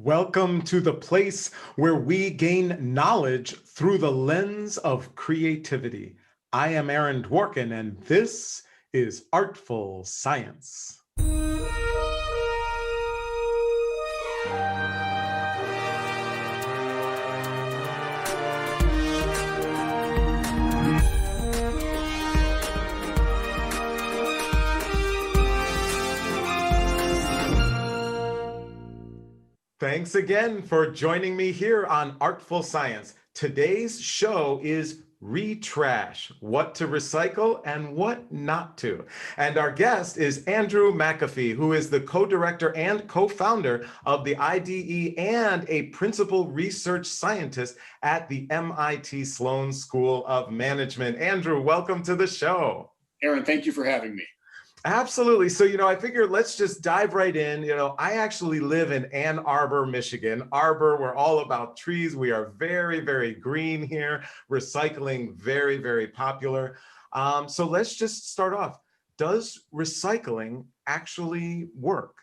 Welcome to the place where we gain knowledge through the lens of creativity. I am Aaron Dworkin, and this is Artful Science. Thanks again for joining me here on Artful Science. Today's show is Retrash, what to recycle and what not to. And our guest is Andrew McAfee, who is the co-director and co-founder of the IDE and a principal research scientist at the MIT Sloan School of Management. Andrew, welcome to the show. Aaron, thank you for having me. Absolutely. So, I figured let's just dive right in. I actually live in Ann Arbor, Michigan. Arbor, we're all about trees. We are very, very green here. Recycling, very, very popular. So let's just start off. Does recycling actually work?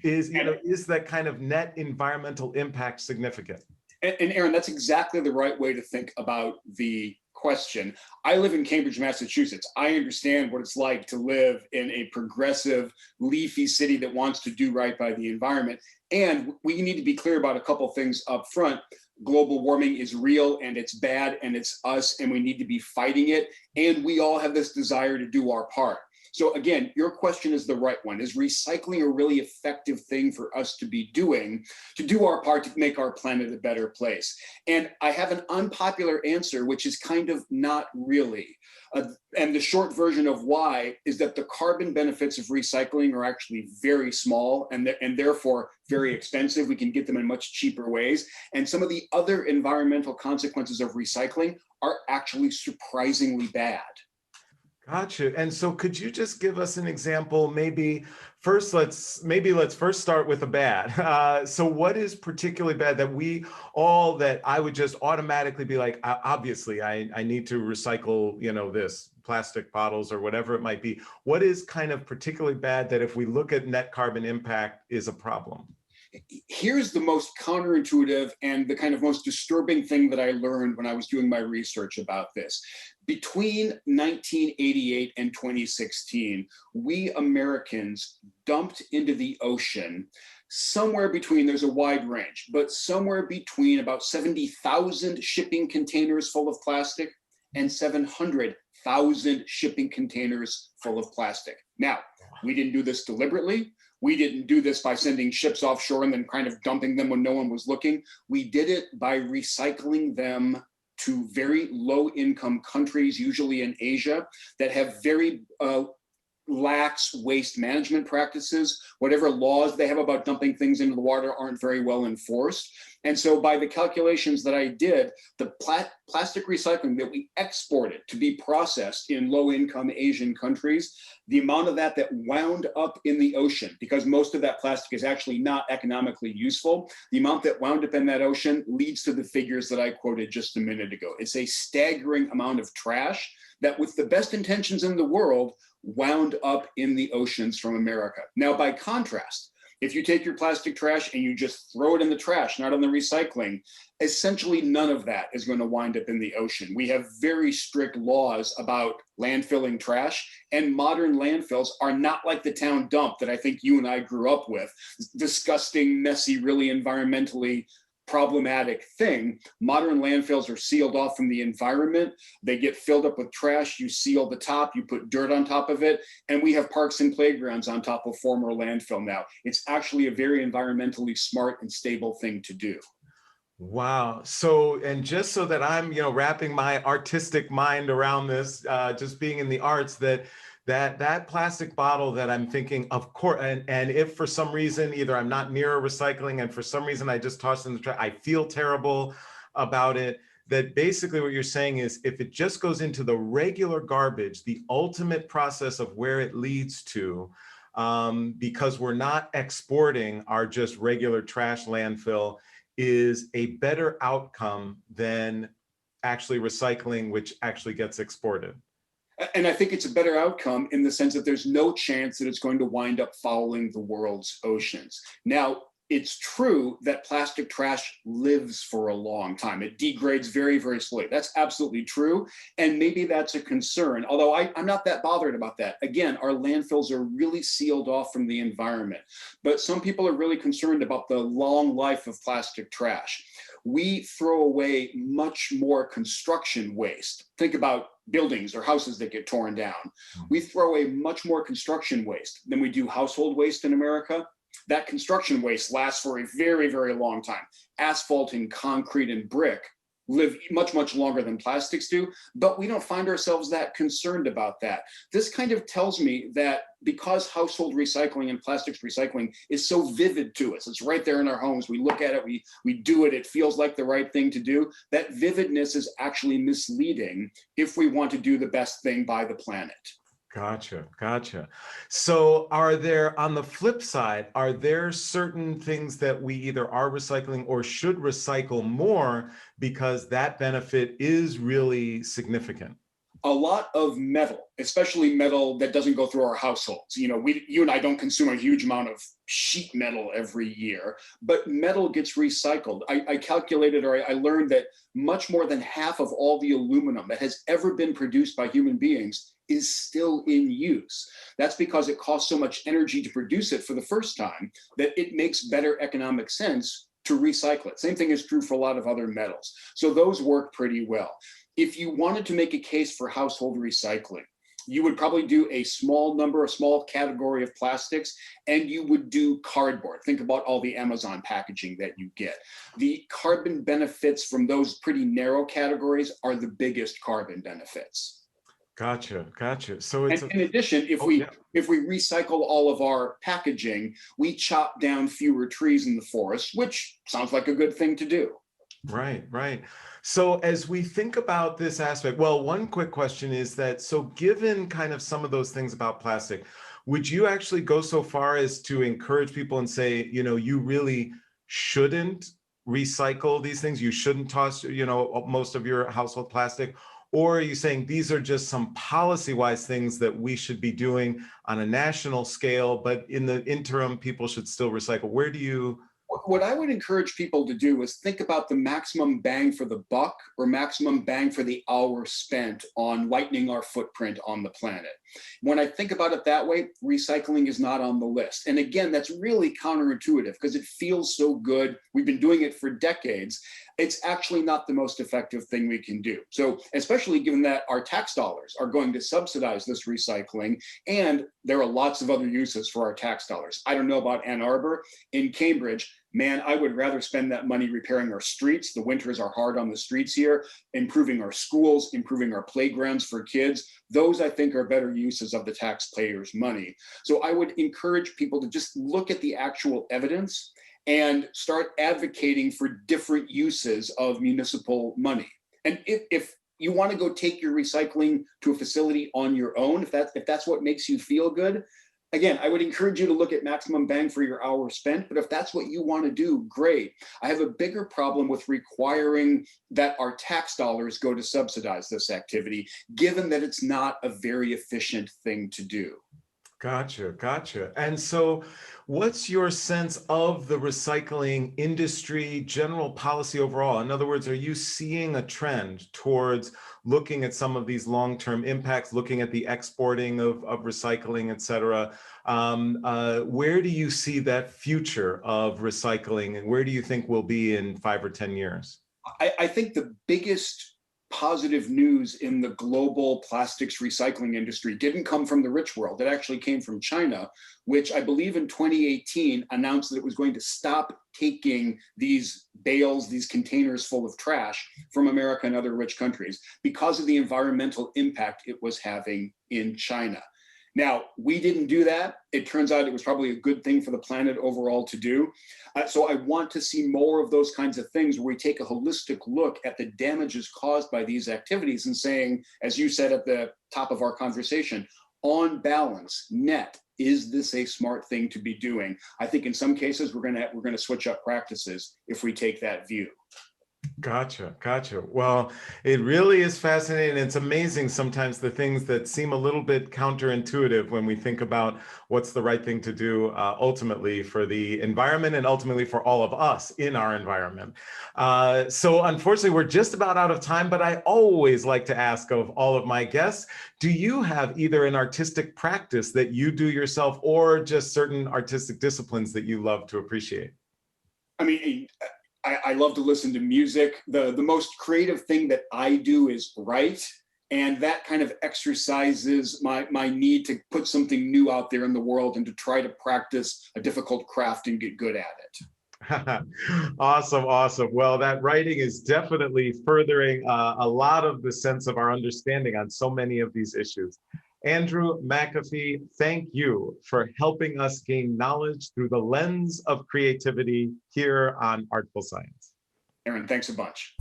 Is that kind of net environmental impact significant? And Aaron, that's exactly the right way to think about the question. I live in Cambridge, Massachusetts. I understand what it's like to live in a progressive, leafy city that wants to do right by the environment. And we need to be clear about a couple things up front. Global warming is real and it's bad and it's us and we need to be fighting it. And we all have this desire to do our part. So again, your question is the right one. Is recycling a really effective thing for us to be doing, to do our part to make our planet a better place? And I have an unpopular answer, which is kind of not really. And the short version of why is that the carbon benefits of recycling are actually very small and therefore very expensive. We can get them in much cheaper ways. And some of the other environmental consequences of recycling are actually surprisingly bad. Gotcha. And so could you just give us an example? Maybe let's first start with the bad. So what is particularly bad that I would just automatically be like, obviously I need to recycle, this plastic bottles or whatever it might be. What is kind of particularly bad that if we look at net carbon impact is a problem? Here's the most counterintuitive and the kind of most disturbing thing that I learned when I was doing my research about this. Between 1988 and 2016, we Americans dumped into the ocean somewhere between, there's a wide range, but somewhere between about 70,000 shipping containers full of plastic and 700,000 shipping containers full of plastic. Now, we didn't do this deliberately. We didn't do this by sending ships offshore and then kind of dumping them when no one was looking. We did it by recycling them to very low income countries, usually in Asia, that have very lax waste management practices. Whatever laws they have about dumping things into the water aren't very well enforced. And so by the calculations that I did, the plastic recycling that we exported to be processed in low-income Asian countries, the amount of that wound up in the ocean, because most of that plastic is actually not economically useful, the amount that wound up in that ocean leads to the figures that I quoted just a minute ago. It's a staggering amount of trash that, with the best intentions in the world, wound up in the oceans from America. Now, by contrast, if you take your plastic trash and you just throw it in the trash, not on the recycling, essentially none of that is going to wind up in the ocean. We have very strict laws about landfilling trash, and modern landfills are not like the town dump that I think you and I grew up with. Disgusting, messy, really environmentally problematic thing. Modern landfills are sealed off from the environment. They get filled up with trash. You seal the top, you put dirt on top of it, and we have parks and playgrounds on top of former landfill now. It's actually a very environmentally smart and stable thing to do. Wow. So, and just so that I'm, wrapping my artistic mind around this, just being in the arts, that plastic bottle that I'm thinking, of course, and if for some reason, either I'm not near a recycling and for some reason I just toss it in the trash, I feel terrible about it, that basically what you're saying is if it just goes into the regular garbage, the ultimate process of where it leads to, because we're not exporting our just regular trash landfill, is a better outcome than actually recycling, which actually gets exported. And I think it's a better outcome in the sense that there's no chance that it's going to wind up fouling the world's oceans. Now, it's true that plastic trash lives for a long time. It degrades very, very slowly. That's absolutely true. And maybe that's a concern, although I'm not that bothered about that. Again, our landfills are really sealed off from the environment. But some people are really concerned about the long life of plastic trash. We throw away much more construction waste. Think about buildings or houses that get torn down. We throw away much more construction waste than we do household waste in America. That construction waste lasts for a very, very long time. Asphalt and concrete and brick live much, much longer than plastics do, but we don't find ourselves that concerned about that. This kind of tells me that because household recycling and plastics recycling is so vivid to us, it's right there in our homes, we look at it, we do it, it feels like the right thing to do, that vividness is actually misleading if we want to do the best thing by the planet. Gotcha, gotcha. So are there, on the flip side, are there certain things that we either are recycling or should recycle more because that benefit is really significant? A lot of metal, especially metal that doesn't go through our households. You and I don't consume a huge amount of sheet metal every year, but metal gets recycled. I calculated, or I learned that much more than half of all the aluminum that has ever been produced by human beings is still in use. That's because it costs so much energy to produce it for the first time that it makes better economic sense to recycle it. Same thing is true for a lot of other metals. So those work pretty well. If you wanted to make a case for household recycling, you would probably do a small category of plastics, and you would do cardboard. Think about all the Amazon packaging that you get. The carbon benefits from those pretty narrow categories are the biggest carbon benefits. Gotcha, gotcha. So it's in addition, if we recycle all of our packaging, we chop down fewer trees in the forest, which sounds like a good thing to do. Right, right. So as we think about this aspect, well, one quick question is that, so given kind of some of those things about plastic, would you actually go so far as to encourage people and say, you really shouldn't recycle these things? You shouldn't toss, most of your household plastic? Or are you saying these are just some policy-wise things that we should be doing on a national scale, but in the interim, people should still recycle? Where do you... What I would encourage people to do is think about the maximum bang for the buck or maximum bang for the hour spent on lightening our footprint on the planet. When I think about it that way, recycling is not on the list. And again, that's really counterintuitive because it feels so good. We've been doing it for decades. It's actually not the most effective thing we can do. So especially given that our tax dollars are going to subsidize this recycling, and there are lots of other uses for our tax dollars. I don't know about Ann Arbor. In Cambridge, man, I would rather spend that money repairing our streets. The winters are hard on the streets here, improving our schools, improving our playgrounds for kids. Those, I think, are better uses of the taxpayers' money. So I would encourage people to just look at the actual evidence and start advocating for different uses of municipal money. And if you want to go take your recycling to a facility on your own, if that's what makes you feel good, again, I would encourage you to look at maximum bang for your hour spent, but if that's what you want to do, great. I have a bigger problem with requiring that our tax dollars go to subsidize this activity, given that it's not a very efficient thing to do. Gotcha, gotcha. And so what's your sense of the recycling industry, general policy overall? In other words, are you seeing a trend towards looking at some of these long-term impacts, looking at the exporting of recycling, et cetera? Where do you see that future of recycling, and where do you think we'll be in 5 or 10 years? I think the biggest positive news in the global plastics recycling industry didn't come from the rich world. It actually came from China, which I believe in 2018 announced that it was going to stop taking these bales, these containers full of trash from America and other rich countries because of the environmental impact it was having in China. Now, we didn't do that. It turns out it was probably a good thing for the planet overall to do. So I want to see more of those kinds of things where we take a holistic look at the damages caused by these activities and saying, as you said at the top of our conversation, on balance, net, is this a smart thing to be doing? I think in some cases we're going to switch up practices if we take that view. Gotcha, gotcha. Well, it really is fascinating. It's amazing sometimes the things that seem a little bit counterintuitive when we think about what's the right thing to do ultimately for the environment and ultimately for all of us in our environment. So unfortunately, we're just about out of time, but I always like to ask of all of my guests, do you have either an artistic practice that you do yourself or just certain artistic disciplines that you love to appreciate? I mean, I love to listen to music. The most creative thing that I do is write, and that kind of exercises my need to put something new out there in the world and to try to practice a difficult craft and get good at it. Awesome, awesome. Well, that writing is definitely furthering a lot of the sense of our understanding on so many of these issues. Andrew McAfee, thank you for helping us gain knowledge through the lens of creativity here on Artful Science. Aaron, thanks a bunch.